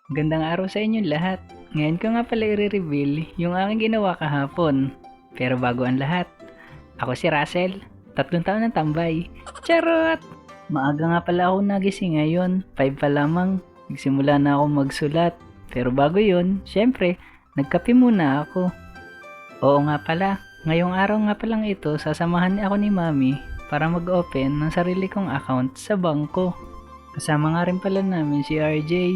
Magandang araw sa inyong lahat. Ngayon ko nga pala i-reveal yung aking ginawa kahapon. Pero bago ang lahat, ako si Russell, 3 taon ng tambay. Charot! Maaga nga pala ako nagising ngayon, 5 pa lamang. Nagsimula na ako magsulat. Pero bago yun, syempre, nagkape muna ako. Oo nga pala, ngayong araw nga palang ito, sasamahan ako ni Mami para mag-open ng sarili kong account sa bangko. Kasama nga rin pala namin si RJ.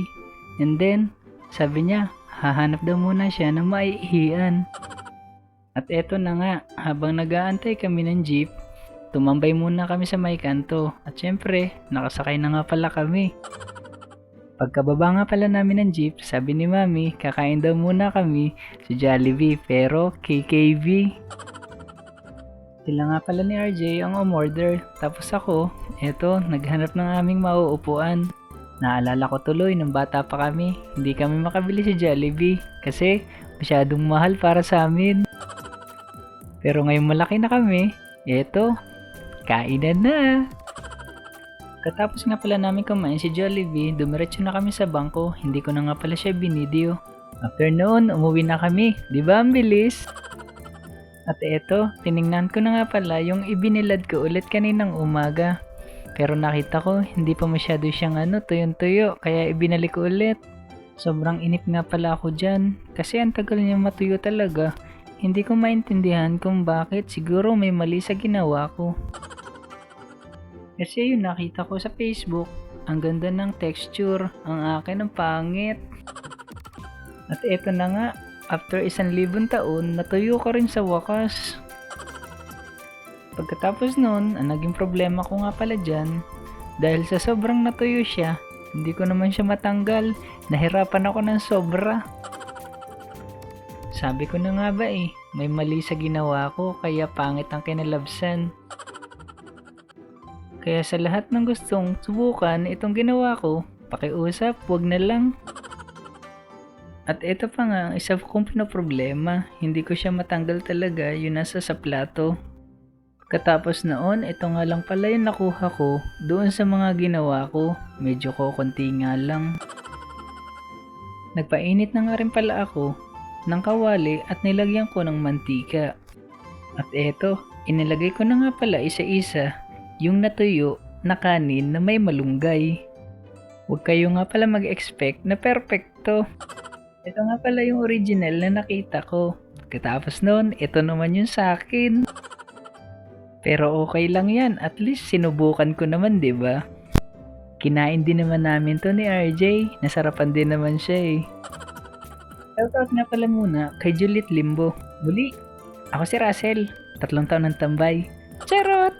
And then, sabi niya, hahanap daw muna siya ng maiihian. At eto na nga, habang nag-aantay kami ng jeep, tumambay muna kami sa may kanto. At syempre, nakasakay na nga pala kami. Pagkababa nga pala namin ng jeep, sabi ni Mami, kakain daw muna kami sa Jollibee pero KKV. Sila nga pala ni RJ ang umorder. Tapos ako, eto, naghanap ng aming mauupuan. Naalala ko tuloy nung bata pa kami, hindi kami makabili sa Jollibee kasi masyadong mahal para sa amin. Pero ngayong malaki na kami, eto, kainan na. Katapos nga pala namin kumain si Jollibee, dumiretso na kami sa bangko, hindi ko na nga pala siya binideo. After noon, umuwi na kami, di ba ang bilis? At eto, tiningnan ko na nga pala yung ibinilad ko ulit kaninang umaga. Pero nakita ko, hindi pa masyado siyang tuyong-tuyo, kaya ibinalik ko ulit. Sobrang inip nga pala ako dyan, kasi ang tagal niya matuyo talaga. Hindi ko maintindihan kung bakit, siguro may mali sa ginawa ko. Kasi yung nakita ko sa Facebook, ang ganda ng texture, ang akin ang pangit. At eto na nga, after 1,000 taon, natuyo ka rin sa wakas. Pagkatapos nun, ang naging problema ko nga pala dyan, dahil sa sobrang natuyo siya, hindi ko naman siya matanggal, nahirapan ako ng sobra. Sabi ko na nga ba may mali sa ginawa ko kaya pangit ang kinalabsan. Kaya sa lahat ng gustong subukan itong ginawa ko, pakiusap, wag na lang. At ito pa nga, isa kong pinoproblema, hindi ko siya matanggal talaga yung nasa sa plato. Katapos noon, ito nga lang pala yung nakuha ko doon sa mga ginawa ko. Medyo konti nga lang. Nagpainit na nga rin pala ako ng kawali at nilagyan ko ng mantika. At eto, inilagay ko na nga pala isa-isa yung natuyo na kanin na may malunggay. Huwag kayo nga pala mag-expect na perfecto. Ito nga pala yung original na nakita ko. Katapos noon, ito naman yung sa akin. Pero okay lang yan, at least sinubukan ko naman, 'di ba? Kinain din naman namin to ni RJ, nasarapan din naman siya. Shoutout nga pala muna kay Juliet Limbo. Muli, ako si Russell, 3 taon ng tambay. Charot!